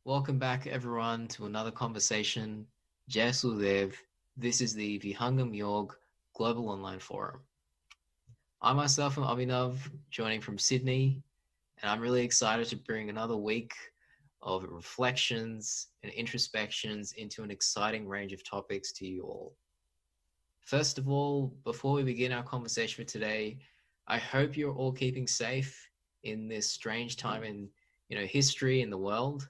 Welcome back, everyone, to another conversation. Jai Sudev. This is the Vihangam Yog Global Online Forum. I myself am Abhinav, joining from Sydney, and I'm really excited to bring another week of reflections and introspections into an exciting range of topics to you all. First of all, before we begin our conversation for today, I hope you're all keeping safe in this strange time in history in the world.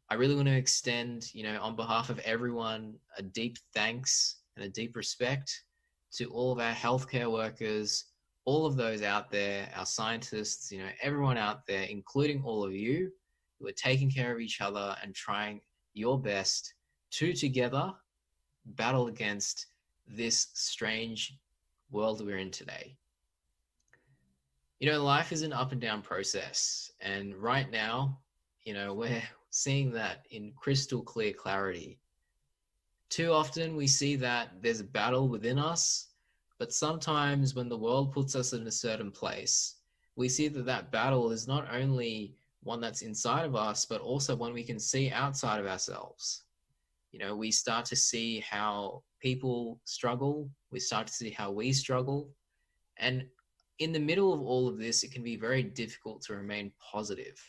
I really want to extend, on behalf of everyone, a deep thanks and a deep respect to all of our healthcare workers, all of those out there, our scientists, everyone out there, including all of you who are taking care of each other and trying your best to together battle against this strange world we're in today. Life is an up and down process. And right now, we're seeing that in crystal clear clarity. Too often we see that there's a battle within us, but sometimes when the world puts us in a certain place, we see that that battle is not only one that's inside of us, but also one we can see outside of ourselves. We start to see how people struggle. We start to see how we struggle. And in the middle of all of this, it can be very difficult to remain positive.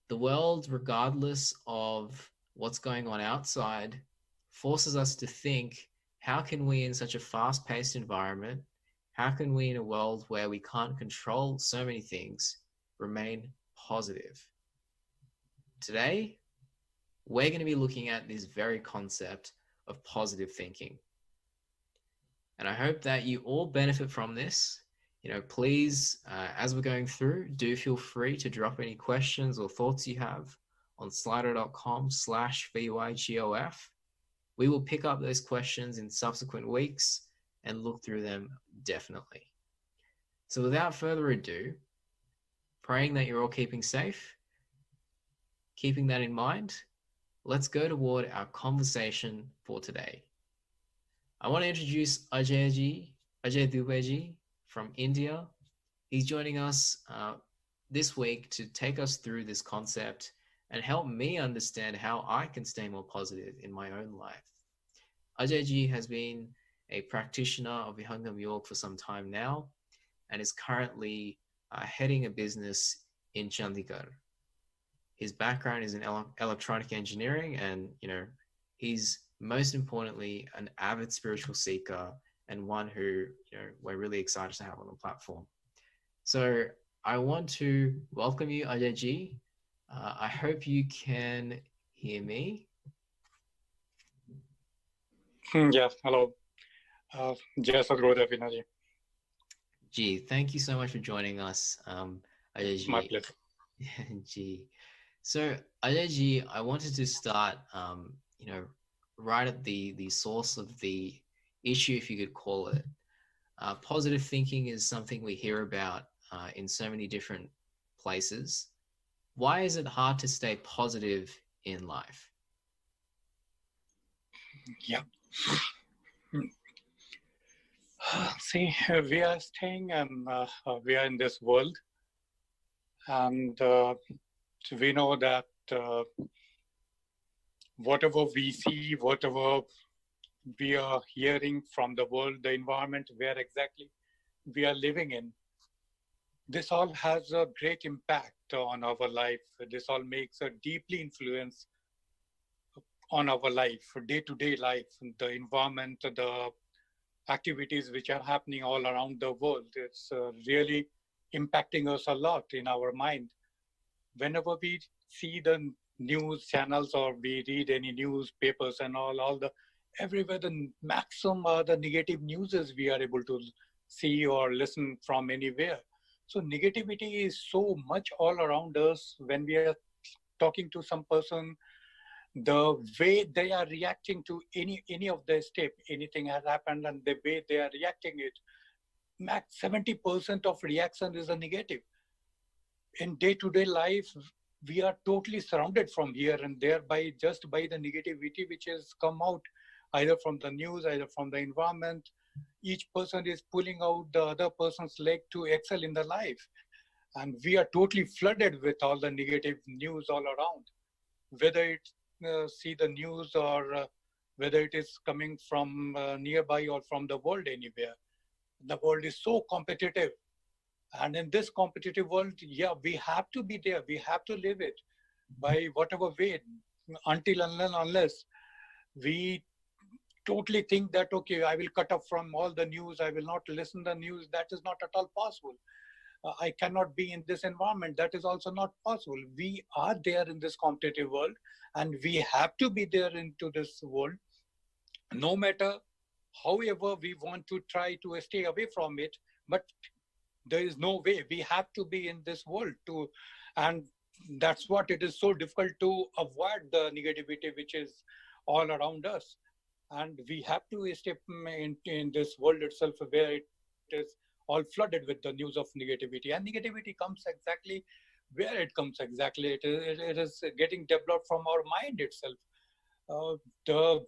The world, regardless of what's going on outside, forces us to think, how can we, in such a fast-paced environment, how can we, in a world where we can't control so many things, remain positive? Today, we're going to be looking at this very concept of positive thinking. And I hope that you all benefit from this. Please, as we're going through, do feel free to drop any questions or thoughts you have on slido.com/VYGOF. We will pick up those questions in subsequent weeks and look through them definitely. So without further ado, praying that you're all keeping safe, keeping that in mind, let's go toward our conversation for today. I want to introduce Ajay Dubey from India. He's joining us this week to take us through this concept and help me understand how I can stay more positive in my own life. Ajay has been a practitioner of Vihangam Yoga for some time now and is currently heading a business in Chandigarh. His background is in electronic engineering, and he's most importantly an avid spiritual seeker and one who we're really excited to have on the platform. So I want to welcome you, Ajay. I hope you can hear me. Yes, hello. Jai Sadhguru Vinaji. Gee, thank you so much for joining us, Ajay. My pleasure. Gee. So Ajay, I wanted to start, right at the source of the issue, if you could call it. Positive thinking is something we hear about in so many different places. Why is it hard to stay positive in life? Yeah. See, we are staying and we are in this world, and we know that whatever we see, whatever we are hearing from the world, the environment where exactly we are living in, this all has a great impact on our life. This all makes a deeply influence on our life, day-to-day life, the environment, the activities which are happening all around the world. It's really impacting us a lot in our mind. Whenever we see the news channels or we read any newspapers and everywhere the maximum the negative news we are able to see or listen from anywhere. So negativity is so much all around us. When we are talking to some person, the way they are reacting to any of their step, anything has happened, and the way they are reacting it, max 70% of reaction is a negative. In day-to-day life, we are totally surrounded from here and there just by the negativity which has come out either from the news, either from the environment. Each person is pulling out the other person's leg to excel in their life. and we are totally flooded with all the negative news all around, whether it's see the news or whether it is coming from nearby or from the world anywhere. The world is so competitive, and in this competitive world, yeah, we have to be there, we have to live it by whatever way, until unless we totally think that, okay, I will cut off from all the news, I will not listen the news. That is not at all possible. I cannot be in this environment. That is also not possible. We are there in this competitive world, and we have to be there into this world, no matter however we want to try to stay away from it. But there is no way. We have to be in this world to, and that's what it is so difficult to avoid the negativity which is all around us. And we have to step in this world itself where it is all flooded with the news of negativity. And negativity comes exactly where it comes exactly. It is getting developed from our mind itself. The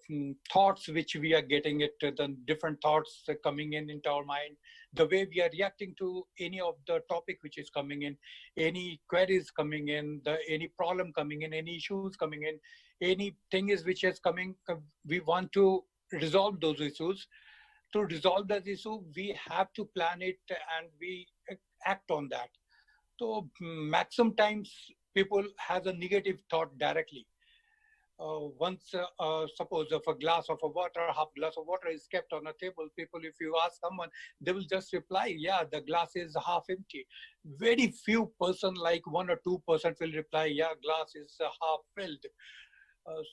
thoughts which we are getting it, the different thoughts coming in into our mind, the way we are reacting to any of the topic which is coming in, any queries coming in, any problem coming in, any issues coming in, anything is which is coming, we want to resolve those issues. To resolve that issue, we have to plan it and we act on that. So maximum times people has a negative thought directly. Once suppose if a glass of a water, half glass of water is kept on a table, people, if you ask someone, they will just reply, yeah, the glass is half empty. Very few person, like 1 or 2% will reply, yeah, glass is half filled.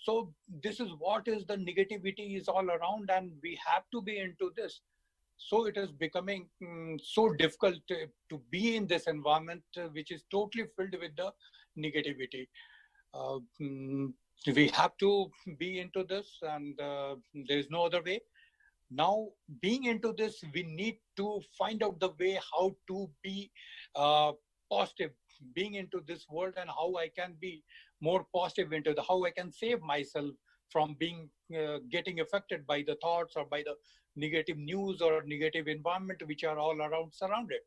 So this is what is the negativity is all around, and we have to be into this. So it is becoming so difficult to be in this environment which is totally filled with the negativity. Uh, mm, we have to be into this, and there is no other way. Now, being into this, we need to find out the way how to be positive, being into this world, and how I can be more positive into the, how I can save myself from being getting affected by the thoughts or by the negative news or negative environment which are all around surrounded.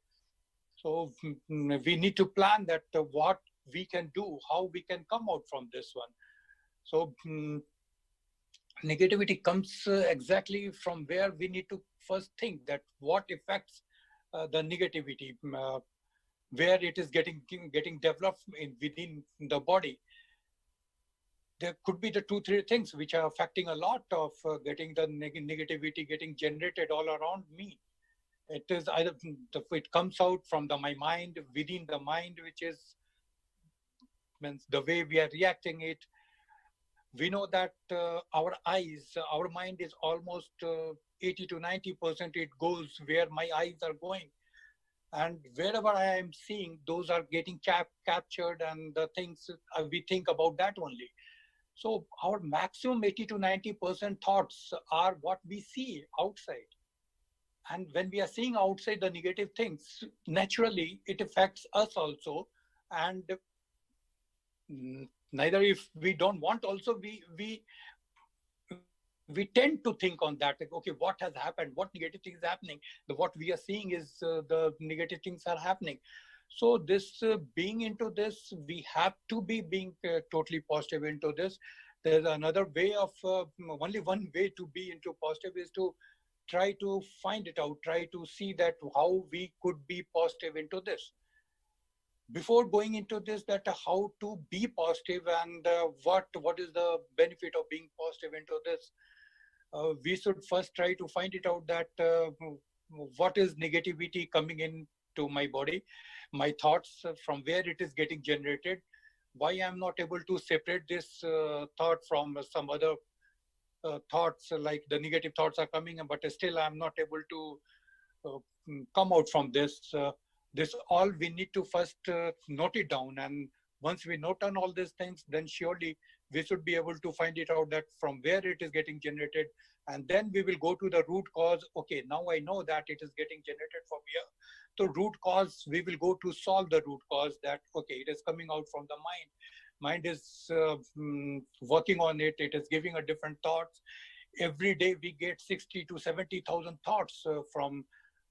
So we need to plan that what we can do, how we can come out from this one. So negativity comes exactly from where we need to first think that what affects the negativity, where it is getting developed within the body. There could be the 2-3 things which are affecting a lot of getting the negativity getting generated all around me. It is either it comes out from my mind, within the mind, which is means the way we are reacting it. We know that our eyes, our mind is almost 80 to 90%. It goes where my eyes are going, and wherever I am seeing, those are getting captured, and the things we think about that only. So our maximum 80 to 90% thoughts are what we see outside. And when we are seeing outside the negative things, naturally it affects us also. And neither, if we don't want also, we tend to think on that, like, okay, what has happened, what negative things is happening, what we are seeing is the negative things are happening. So this being into this, we have to be being totally positive into this. There's another way of only one way to be into positive is to try to find it out, try to see that how we could be positive into this. Before going into this, that how to be positive and what is the benefit of being positive into this, we should first try to find it out that what is negativity coming into my body, my thoughts, from where it is getting generated, why I'm not able to separate this thought from some other thoughts, like the negative thoughts are coming, but still I'm not able to come out from this. This all we need to first note it down, and once we note down all these things, then surely we should be able to find it out that from where it is getting generated, and then we will go to the root cause. Okay, now I know that it is getting generated from here. So root cause, we will go to solve the root cause, that okay, it is coming out from the mind. Mind is working on it. It is giving a different thoughts. Every day we get 60 to 70,000 thoughts from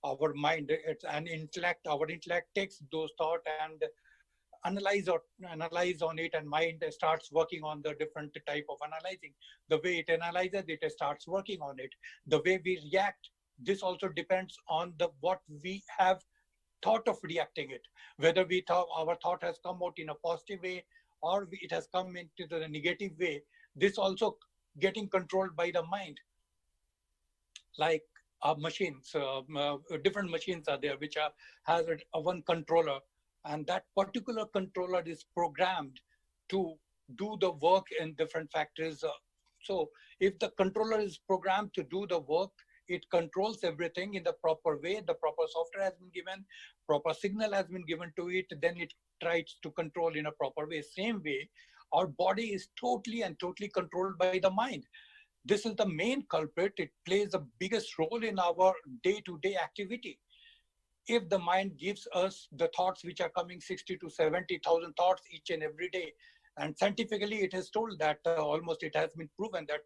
our mind, it's an intellect. Our intellect takes those thoughts and analyze on it, and mind starts working on the different type of analyzing. The way it analyzes it, starts working on it. The way we react, this also depends on the what we have thought of reacting it, whether we thought our thought has come out in a positive way or it has come into the negative way. This also getting controlled by the mind. Like machines, different machines are there which are has one controller, and that particular controller is programmed to do the work in different factories. So if the controller is programmed to do the work, it controls everything in the proper way. The proper software has been given, proper signal has been given to it, then it tries to control in a proper way. Same way, our body is totally and totally controlled by the mind. This is the main culprit. It plays the biggest role in our day-to-day activity. If the mind gives us the thoughts which are coming 60 to 70,000 thoughts each and every day, and scientifically it is told that almost it has been proven that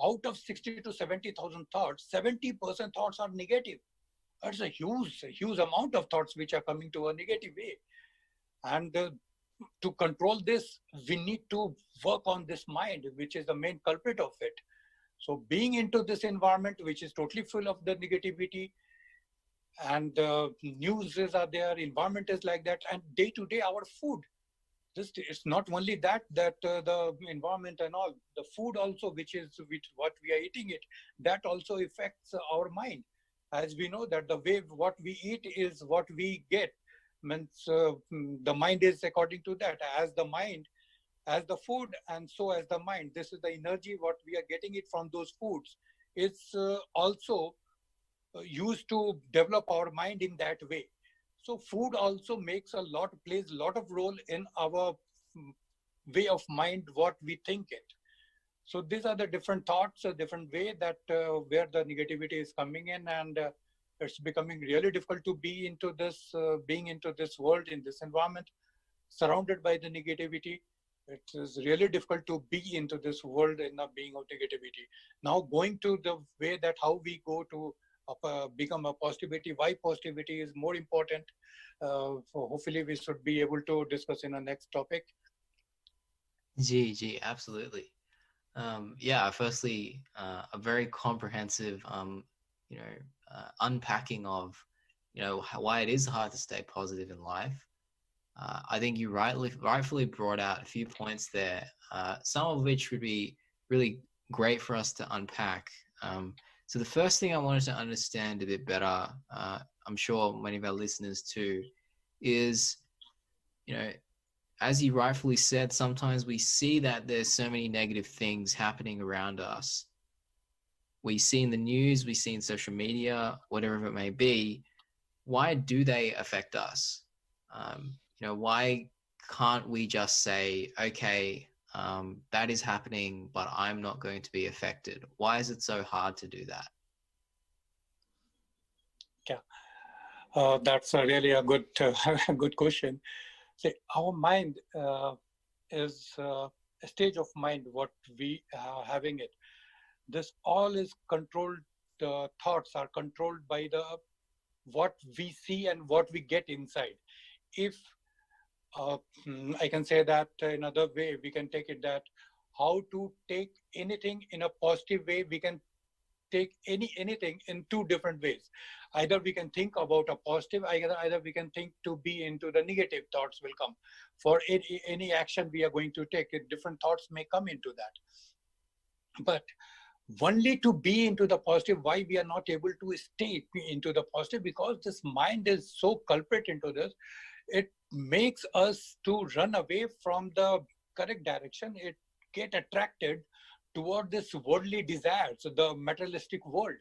out of 60 to 70,000 thoughts, 70% thoughts are negative. That's a huge amount of thoughts which are coming to a negative way. And to control this, we need to work on this mind, which is the main culprit of it. So being into this environment, which is totally full of the negativity, and news are there, environment is like that, and day to day our food. This it's not only that the environment and all, the food also, which what we are eating it, that also affects our mind. As we know that the way what we eat is what we get, means the mind is according to that. As the mind, as the food, and so as the mind. This is the energy what we are getting it from those foods. It's also used to develop our mind in that way. So food also plays a lot of role in our way of mind, what we think it. So these are the different thoughts, a different way that where the negativity is coming in, and it's becoming really difficult to be into this, being into this world, in this environment, surrounded by the negativity. It is really difficult to be into this world in a being of negativity. Now going to the way that how we go to become a positivity, why positivity is more important. Hopefully we should be able to discuss in the next topic. Gee, absolutely. Yeah, firstly, a very comprehensive, unpacking of, why it is hard to stay positive in life. I think you rightfully brought out a few points there, some of which would be really great for us to unpack. So the first thing I wanted to understand a bit better, I'm sure many of our listeners too, is, as you rightfully said, sometimes we see that there's so many negative things happening around us. We see in the news, we see in social media, whatever it may be. Why do they affect us? Why can't we just say, okay, that is happening, but I'm not going to be affected? Why is it so hard to do that? Yeah, that's really a good, good question. See, our mind is a stage of mind, what we are having it. This all is controlled, the thoughts are controlled by the what we see and what we get inside. If I can say that another way, we can take it that how to take anything in a positive way, we can take anything in two different ways. Either we can think about a positive, either we can think to be into the negative thoughts will come. For any action we are going to take, different thoughts may come into that. But only to be into the positive, why we are not able to stay into the positive? Because this mind is so culprit into this, it makes us to run away from the correct direction. It get attracted toward this worldly desires, the materialistic world.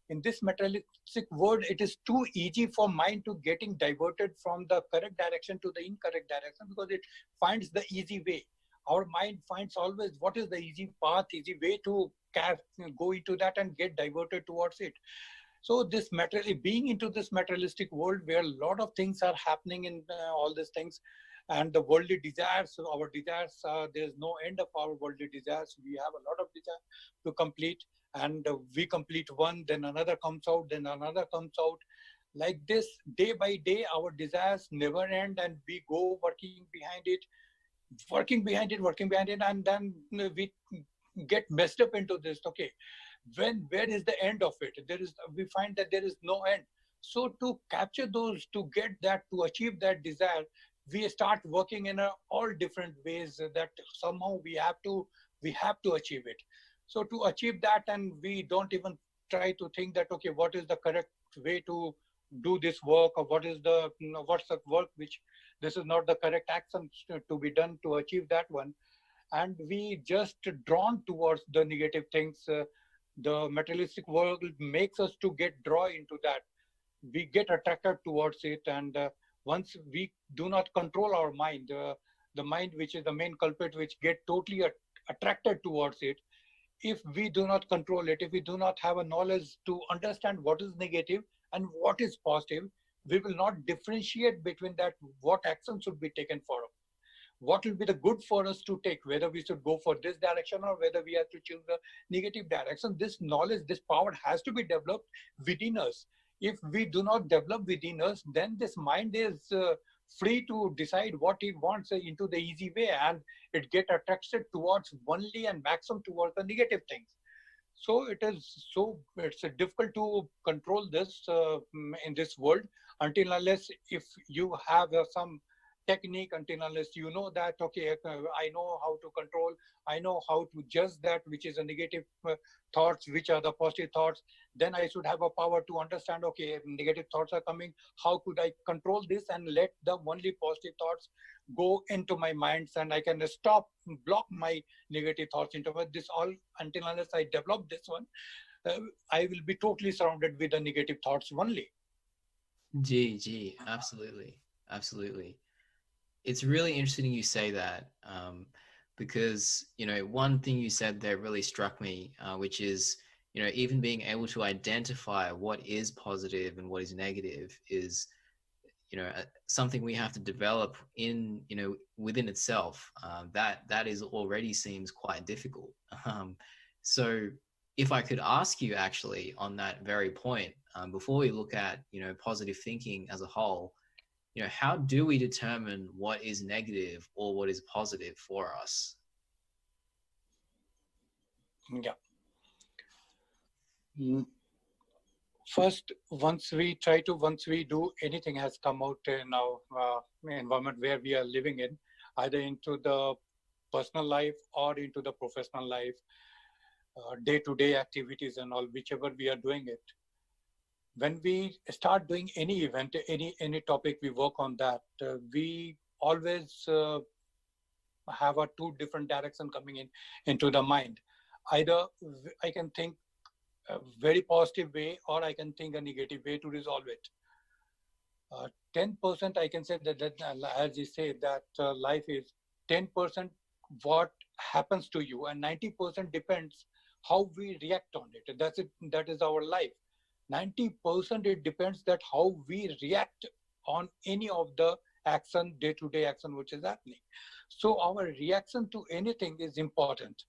In this materialistic world, it is too easy for mind to getting diverted from the correct direction to the incorrect direction, because it finds the easy way. Our mind finds always what is the easy path, easy way to go into that and get diverted towards it. So this being into this materialistic world where a lot of things are happening in all these things, and the worldly desires, so our desires, there's no end of our worldly desires. We have a lot of desire to complete, and we complete one, then another comes out, then another comes out. Like this, day by day, our desires never end, and we go working behind it, and then we get messed up into this. Okay, where is the end of it? We find that there is no end. So to capture those, to get that, to achieve that desire, we start working in all different ways that somehow we have to achieve it. So to achieve that, and we don't even try to think that, okay, what is the correct way to do this work, or what's the work which this is not the correct action to be done to achieve that one. And we just drawn towards the negative things. The materialistic world makes us to get draw into that. We get attracted towards it, and once we do not control our mind, the mind, which is the main culprit, which get totally attracted towards it. If we do not control it, if we do not have a knowledge to understand what is negative and what is positive, we will not differentiate between that, what action should be taken for, what will be the good for us to take, whether we should go for this direction or whether we have to choose the negative direction. This knowledge, this power has to be developed within us. If we do not develop within us, then this mind is free to decide what it wants into the easy way, and it get attracted towards only and maximum towards the negative things. So it's difficult to control this in this world, until unless if you have some technique, until unless you know that, okay, I know how to control, I know how to judge that which is a negative thoughts, which are the positive thoughts. Then I should have a power to understand, okay, if negative thoughts are coming, how could I control this and let the only positive thoughts go into my minds, and I can stop, block my negative thoughts into this all. Until unless I develop this one, I will be totally surrounded with the negative thoughts only. Absolutely, absolutely. It's really interesting you say that, because one thing you said there really struck me, which is even being able to identify what is positive and what is negative is something we have to develop in within itself. That is already seems quite difficult. So if I could ask you actually on that very point, before we look at positive thinking as a whole, how do we determine what is negative or what is positive for us? Yeah. Mm. First, once we do anything has come out in our environment where we are living in, either into the personal life or into the professional life, day-to-day activities and all, whichever we are doing it. When we start doing any event, any topic, we work on that. We always have a two different direction coming into the mind. Either I can think a very positive way, or I can think a negative way to resolve it. 10% I can say that as you say, that life is 10% what happens to you, and 90% depends how we react on it. That's it. That is our life. 90% it depends that how we react on any of the action, day-to-day action which is happening. So our reaction to anything is important.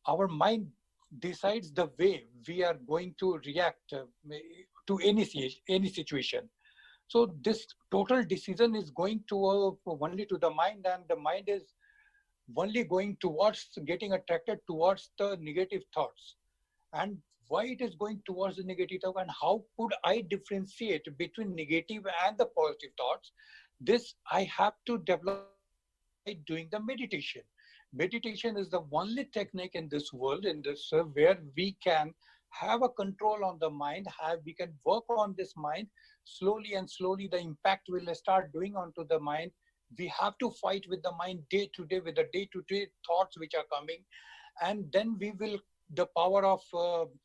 Our mind decides the way we are going to react to any situation. So this total decision is going to only to the mind, and the mind is only going towards getting attracted towards the negative thoughts. And why it is going towards the negative thought, and how could I differentiate between negative and the positive thoughts? This I have to develop by doing the meditation. Meditation is the only technique in this world, in this where we can have a control on the mind, have we can work on this mind slowly, and slowly the impact will start doing onto the mind. We have to fight with the mind day to day, with the day to day thoughts which are coming, and then we will, the power of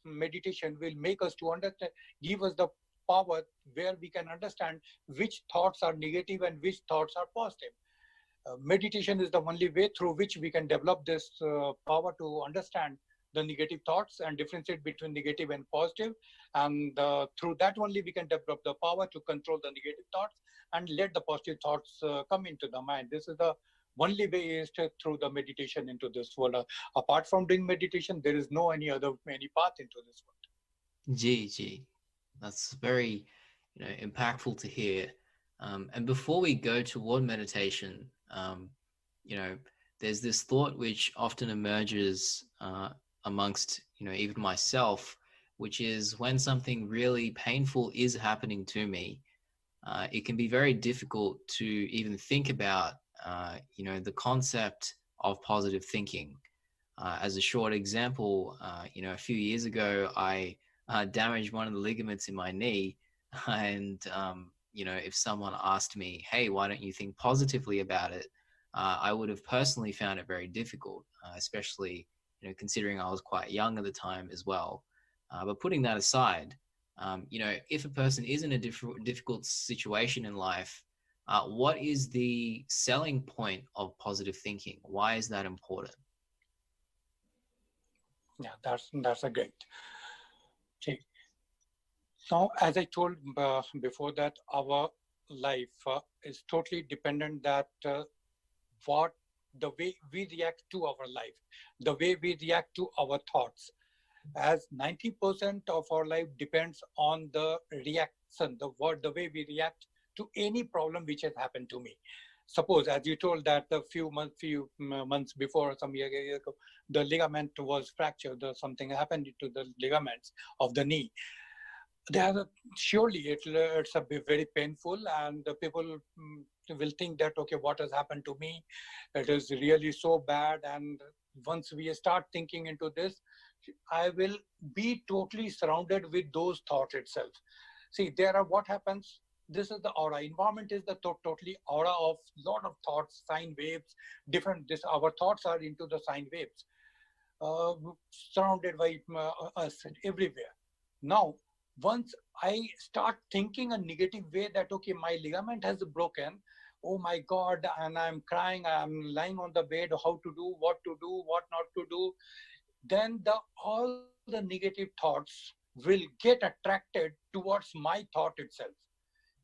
meditation will make us to understand, give us the power where we can understand which thoughts are negative and which thoughts are positive. Meditation is the only way through which we can develop this power to understand the negative thoughts and differentiate between negative and positive. And through that only we can develop the power to control the negative thoughts and let the positive thoughts come into the mind. This is the only way is through the meditation into this world. Apart from doing meditation, there is no any path into this world. That's very impactful to hear. And before we go toward meditation, you know, there's this thought which often emerges amongst, even myself, which is when something really painful is happening to me, it can be very difficult to even think about, the concept of positive thinking. As a short example, a few years ago, I damaged one of the ligaments in my knee. And, if someone asked me, hey, why don't you think positively about it? I would have personally found it very difficult, especially, considering I was quite young at the time as well. But putting that aside, if a person is in a difficult situation in life, what is the selling point of positive thinking? Why is that important? Yeah, that's a great. See, now, as I told before that, our life is totally dependent that what the way we react to our life, the way we react to our thoughts, as 90% of our life depends on the reaction, the way we react to any problem which has happened to me. Suppose, as you told that a few months before, some year ago, the ligament was fractured, or something happened to the ligaments of the knee. They are surely it's a very painful, and the people will think that, okay, what has happened to me? It is really so bad. And once we start thinking into this, I will be totally surrounded with those thoughts itself. See, there are what happens. This is the aura. Environment is the totally aura of lot of thoughts, sine waves, different. This our thoughts are into the sine waves, uh, surrounded by us everywhere. Now, once I start thinking a negative way that, okay, my ligament has broken, oh my God, and I'm crying, I'm lying on the bed, how to do, what not to do, then all the negative thoughts will get attracted towards my thought itself.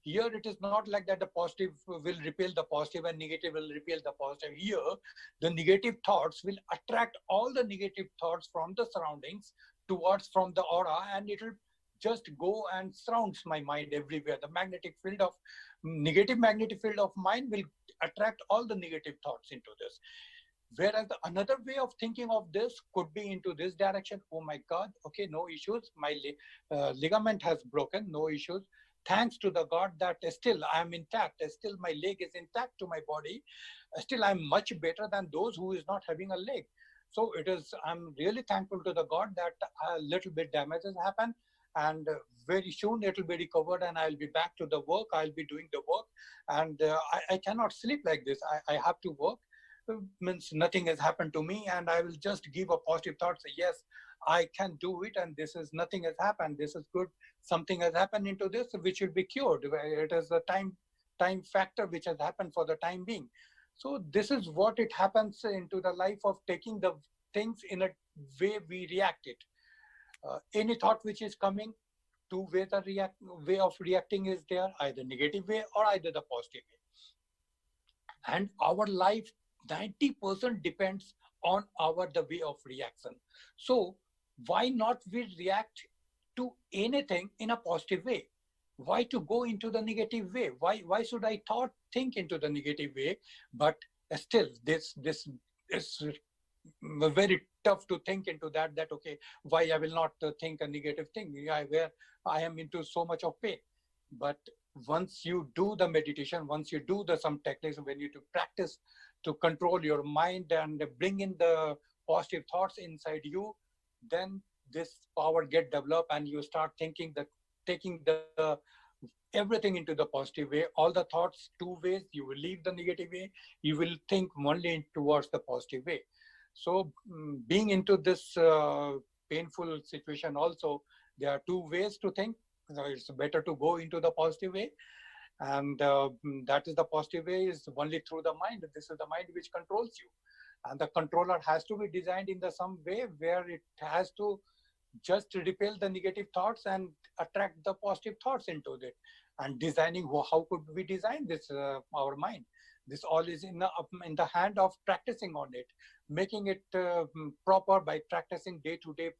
Here it is not like that the positive will repel the positive and negative will repel the positive. Here, the negative thoughts will attract all the negative thoughts from the surroundings towards from the aura, and it will just go and surrounds my mind everywhere. The magnetic field of negative magnetic field of mind will attract all the negative thoughts into this. Whereas the another way of thinking of this could be into this direction. Oh my God, okay, no issues. My ligament has broken, no issues. Thanks to the God that still I am intact, still my leg is intact to my body, still I'm much better than those who is not having a leg. So it is, I'm really thankful to the God that a little bit damage has happened, and very soon it will be recovered and I'll be back to the work. I'll be doing the work, and I cannot sleep like this. I have to work. Means nothing has happened to me, and I will just give a positive thought, say yes, I can do it, and this is nothing has happened, this is good, something has happened into this which will be cured. It is the time factor which has happened for the time being. So this is what it happens into the life of taking the things in a way we react it. Any thought which is coming, two ways the way of reacting is there, either negative way or either the positive way. And our life 90% depends on our the way of reaction. So why not we react to anything in a positive way? Why to go into the negative way? Why should I think into the negative way? But still this is very tough to think into that okay, why I will not think a negative thing, where I am into so much of pain. But once you do the meditation, once you do the some techniques, when you to practice to control your mind and bring in the positive thoughts inside you, then this power get developed and you start thinking that taking the everything into the positive way. All the thoughts two ways, you will leave the negative way, you will think only towards the positive way. So being into this painful situation also, there are two ways to think. So it's better to go into the positive way, and that is the positive way is only through the mind. This is the mind which controls you, and the controller has to be designed in the some way where it has to just repel the negative thoughts and attract the positive thoughts into it. And designing, how could we design this our mind? This all is in the hand of practicing on it, making it proper by practicing day-to-day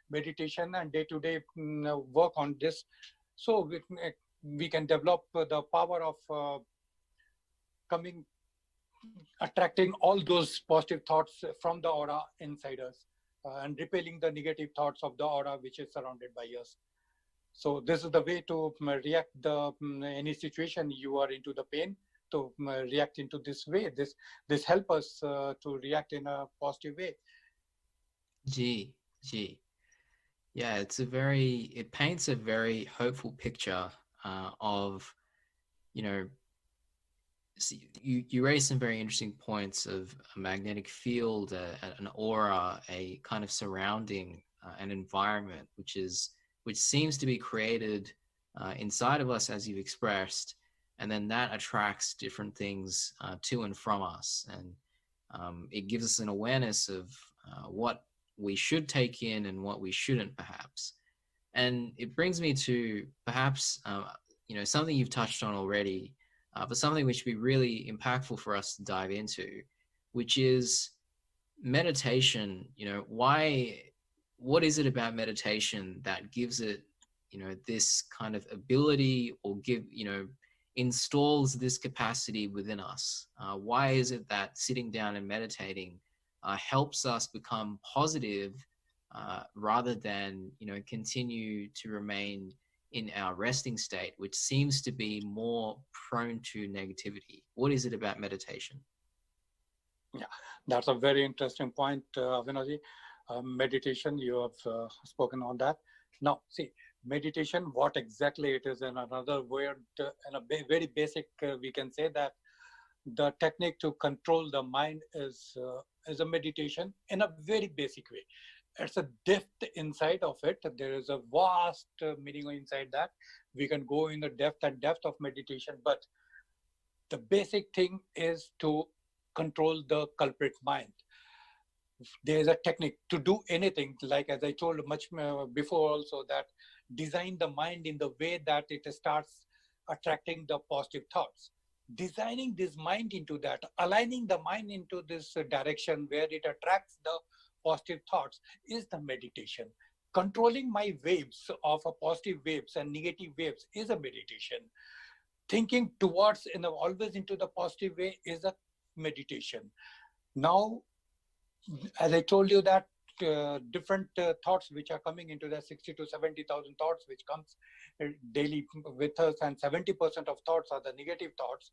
meditation and day-to-day work on this. So we can develop the power of coming, attracting all those positive thoughts from the aura inside us, and repelling the negative thoughts of the aura which is surrounded by us. So this is the way to react the any situation you are into the pain, to react into this way. This help us to react in a positive way. Gee, gee. Yeah, it paints a very hopeful picture of, you know, see, you raise some very interesting points of a magnetic field, an aura, a kind of surrounding, an environment, which seems to be created inside of us, as you've expressed, and then that attracts different things to and from us, and it gives us an awareness of what we should take in and what we shouldn't, perhaps. And it brings me to perhaps something you've touched on already, but something which would be really impactful for us to dive into, which is meditation. What is it about meditation that gives it, this kind of ability, or installs this capacity within us? Why is it that sitting down and meditating helps us become positive rather than, continue to remain in our resting state, which seems to be more prone to negativity? What is it about meditation? Yeah, that's a very interesting point, Avinaji. Meditation, you have spoken on that. Now, see, meditation, what exactly it is, in another word, in a very basic, we can say that the technique to control the mind is a meditation in a very basic way. It's a depth inside of it. There is a vast meaning inside that. We can go in the depth of meditation, but the basic thing is to control the culprit mind. There is a technique to do anything, like as I told much before also, that design the mind in the way that it starts attracting the positive thoughts. Designing this mind into that, aligning the mind into this direction where it attracts the positive thoughts is the meditation. Controlling my waves of a positive waves and negative waves is a meditation. Thinking towards always into the positive way is a meditation. Now, as I told you that different thoughts which are coming into the 60 to 70,000 thoughts which comes daily with us, and 70% of thoughts are the negative thoughts.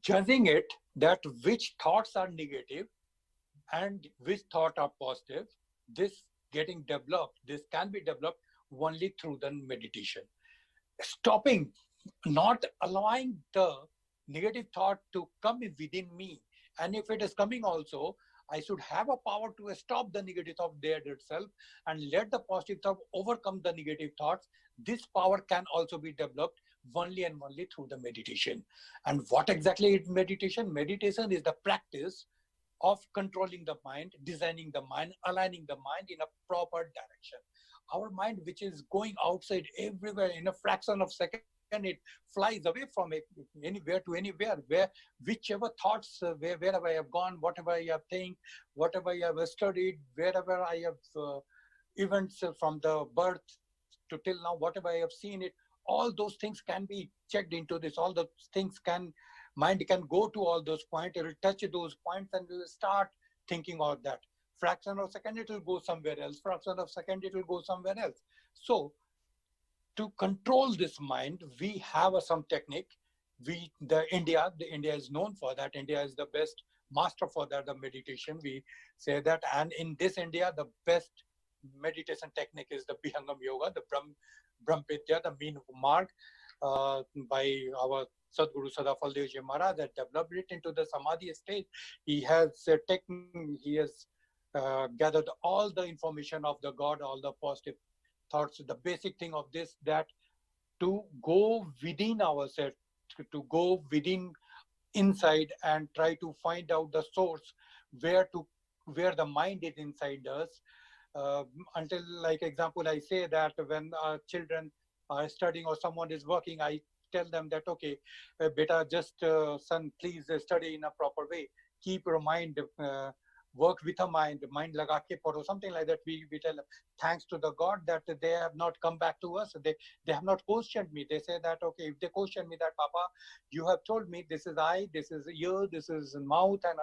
Judging it, that which thoughts are negative and which thought are positive, this getting developed, this can be developed only through the meditation. Stopping, not allowing the negative thought to come within me. And if it is coming also, I should have a power to stop the negative thought there itself and let the positive thought overcome the negative thoughts. This power can also be developed only and only through the meditation. And what exactly is meditation? Meditation is the practice of controlling the mind, designing the mind, aligning the mind in a proper direction. Our mind, which is going outside everywhere in a fraction of a second, it flies away from it, anywhere to anywhere, where whichever thoughts, wherever I have gone, whatever I have think, whatever I have studied, wherever I have events from the birth to till now, whatever I have seen it, all those things can be checked into this. All those things mind can go to all those points. It will touch those points and will start thinking of that. Fraction of a second, it will go somewhere else. Fraction of a second, it will go somewhere else. So to control this mind, we have some technique. India is known for that. India is the best master for that, the meditation. We say that. And in this India, the best meditation technique is the Bihangam Yoga, the Brahm Vidya, the mean mark, by our Sadguru Sadafal Devji Maharaj, that developed it into the Samadhi state. He has gathered all the information of the God, all the positive thoughts. The basic thing of this, that to go within ourselves, to go within inside and try to find out the source where the mind is inside us. Until, like example, I say that when children are studying or someone is working, I tell them that, okay, beta, just son, please study in a proper way. Keep your mind work with a mind laga ke paro, something like that. We tell thanks to the God that they have not come back to us. They have not questioned me. They say that, okay, if they question me that, Papa, you have told me this is eye, this is ear, this is mouth and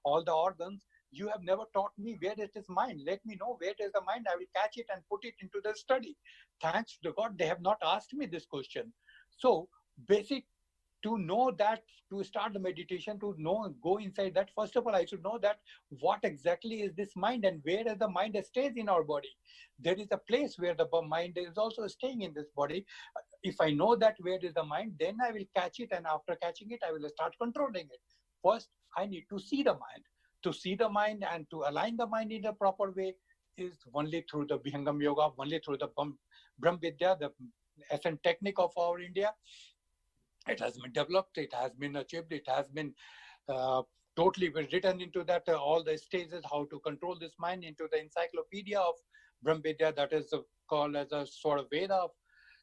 all the organs. You have never taught me where it is mind. Let me know where it is the mind. I will catch it and put it into the study. Thanks to God, they have not asked me this question. So basic, to know that, to start the meditation, to know, go inside that, first of all I should know that what exactly is this mind and where is the mind stays in our body. There is a place where the mind is also staying in this body. If I know that where is the mind, then I will catch it, and after catching it I will start controlling it. First I need to see the mind. To see the mind and to align the mind in a proper way is only through the Vihangam Yoga, only through the Brahm Vidya, the essence technique of our India. It has been developed, it has been achieved, it has been uh, totally been written into that, all the stages, how to control this mind, into the encyclopedia of Brahmvidya, that is called as a sort of Veda.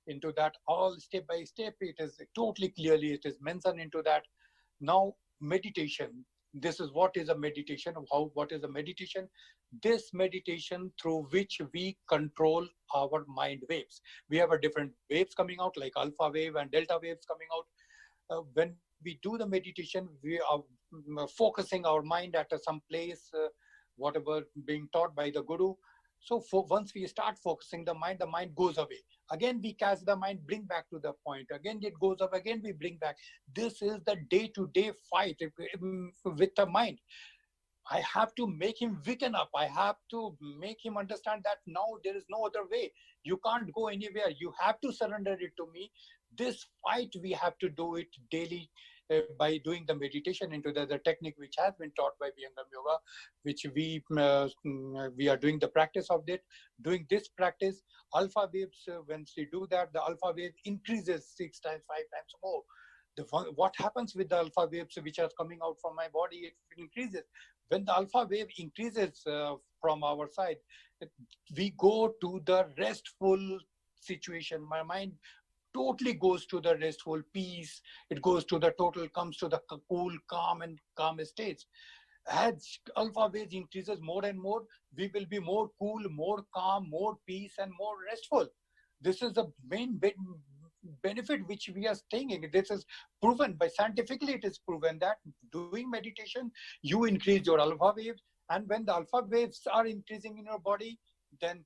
Into that, all step by step, it is totally clearly, it is mentioned into that. Now, meditation. This is what is a meditation. What is a meditation? This meditation through which we control our mind waves. We have a different waves coming out, like alpha wave and delta waves coming out. When we do the meditation, we are focusing our mind at some place, whatever being taught by the guru. So once we start focusing the mind goes away. Again, we catch the mind, bring back to the point. Again, it goes up. Again, we bring back. This is the day-to-day fight with the mind. I have to make him waken up. I have to make him understand that now there is no other way. You can't go anywhere. You have to surrender it to me. This fight, we have to do it daily by doing the meditation into the technique which has been taught by Vyangam Yoga, which we are doing the practice of it. Doing this practice, alpha waves, when we do that, the alpha wave increases 6 times, 5 times more. What happens with the alpha waves which are coming out from my body, it increases. When the alpha wave increases from our side, we go to the restful situation. My mind totally goes to the restful peace. It goes to the total, comes to the cool, calm and calm states. As alpha waves increases more and more, we will be more cool, more calm, more peace and more restful. This is the main benefit which we are staying in. This is proven by scientifically, it is proven that doing meditation, you increase your alpha waves, and when the alpha waves are increasing in your body, then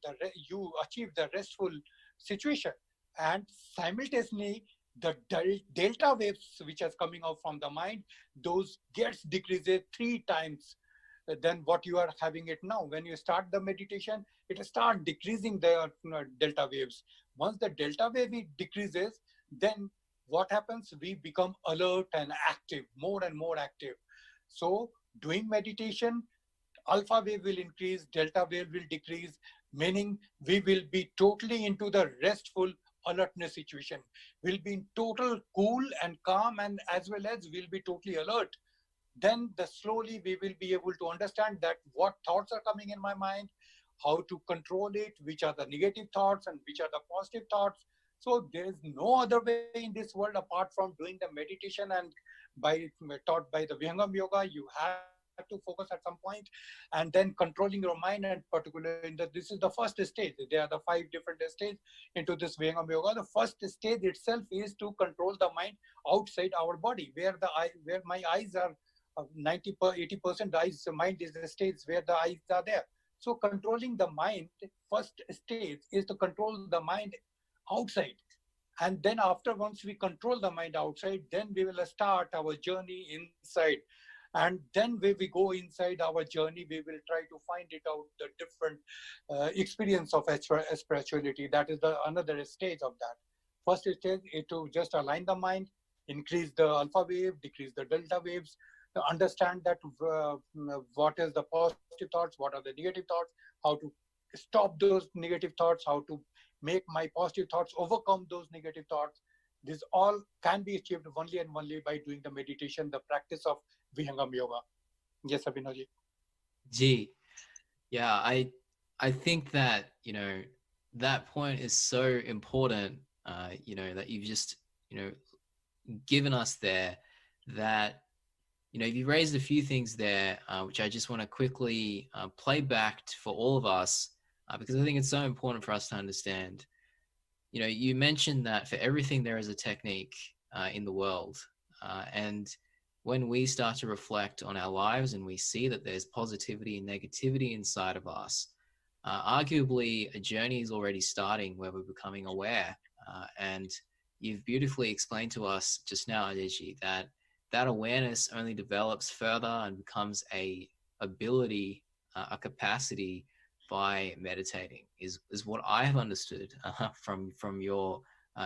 you achieve the restful situation. And simultaneously, the delta waves which is coming out from the mind, those gets decreases 3 times than what you are having it now. When you start the meditation, it start decreasing the delta waves. Once the delta wave decreases, then what happens? We become alert and active, more and more active. So doing meditation, alpha wave will increase, delta wave will decrease, meaning we will be totally into the restful alertness situation. We'll be in total cool and calm, and as well as we'll be totally alert. Then slowly we will be able to understand that what thoughts are coming in my mind, how to control it, which are the negative thoughts and which are the positive thoughts. So there is no other way in this world apart from doing the meditation, and by taught by the Vihangam Yoga, you have to focus at some point, and then controlling your mind, and particularly this is the first stage. There are the 5 different stages into this Vihangam Yoga. The first stage itself is to control the mind outside our body, where my eyes are 80% eyes, mind is the stage where the eyes are there. So controlling the mind, first stage is to control the mind outside. And then after, once we control the mind outside, then we will start our journey inside. And then when we go inside our journey, we will try to find it out, the different experience of spirituality. That is the another stage of that. First stage is to just align the mind, increase the alpha wave, decrease the delta waves, to understand that what is the positive thoughts, what are the negative thoughts, how to stop those negative thoughts, how to make my positive thoughts overcome those negative thoughts. This all can be achieved only and only by doing the meditation, the practice of Vihangam Yoga. Yes, Abhinavji. Gee, yeah, I think that, that point is so important, that you've just, given us there, that You raised a few things there, which I just want to quickly play back for all of us, because I think it's so important for us to understand. You mentioned that for everything there is a technique in the world, and when we start to reflect on our lives and we see that there's positivity and negativity inside of us, arguably a journey is already starting where we're becoming aware. And you've beautifully explained to us just now, Ajay, that that awareness only develops further and becomes a ability, a capacity by meditating. Is what I have understood from your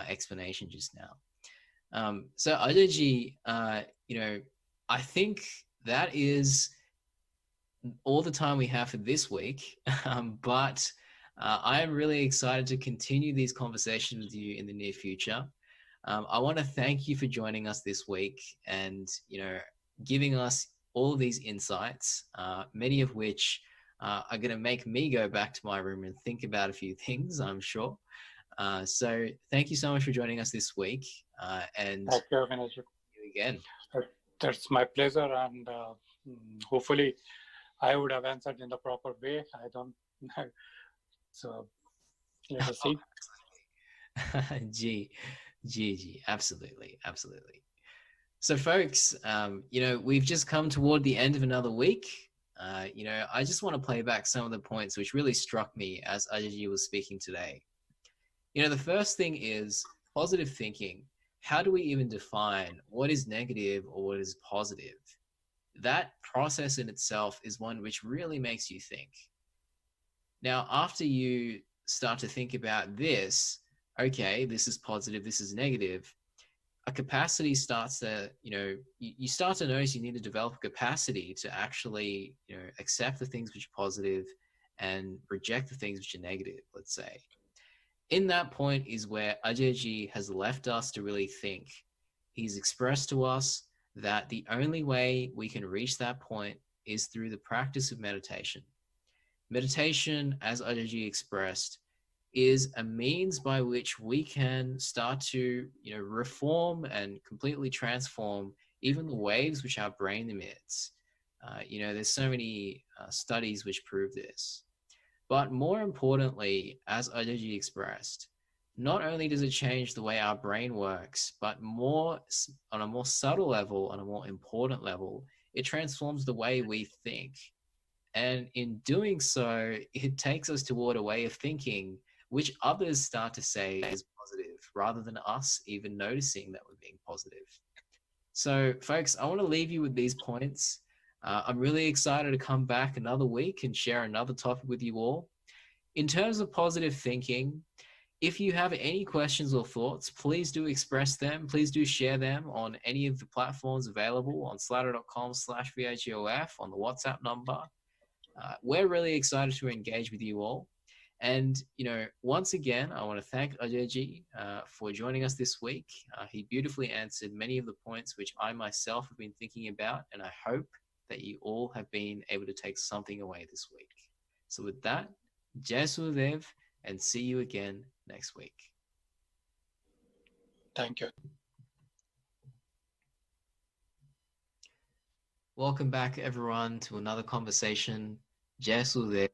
explanation just now. So Ajay, I think that is all the time we have for this week. But I am really excited to continue these conversations with you in the near future. I want to thank you for joining us this week and, giving us all of these insights, many of which are going to make me go back to my room and think about a few things, I'm sure. So thank you so much for joining us this week. And Thank you, Vinay. you again. That's my pleasure. And hopefully I would have answered in the proper way. I don't know. So let us see. G, absolutely. So folks, we've just come toward the end of another week. I just want to play back some of the points which really struck me as Ajay was speaking today. The first thing is positive thinking. How do we even define what is negative or what is positive? That process in itself is one which really makes you think. Now, after you start to think about this, okay, this is positive, this is negative, a capacity starts to, you start to notice you need to develop a capacity to actually, accept the things which are positive and reject the things which are negative, let's say. In that point is where Ajay has left us to really think. He's expressed to us that the only way we can reach that point is through the practice of meditation. Meditation, as Ajay expressed, is a means by which we can start to, reform and completely transform even the waves which our brain emits. There's so many studies which prove this. But more importantly, as Ajay expressed, not only does it change the way our brain works, but on a more subtle level, on a more important level, it transforms the way we think. And in doing so, it takes us toward a way of thinking which others start to say is positive, rather than us even noticing that we're being positive. So, folks, I want to leave you with these points. I'm really excited to come back another week and share another topic with you all. In terms of positive thinking, if you have any questions or thoughts, please do express them. Please do share them on any of the platforms available on slido.com/VHOF, on the WhatsApp number. We're really excited to engage with you all. And, once again, I want to thank Ajay for joining us this week. He beautifully answered many of the points which I myself have been thinking about, and I hope that you all have been able to take something away this week. So with that, Jai Sudev, and see you again next week. Thank you. Welcome back, everyone, to another conversation. Jai Sudev.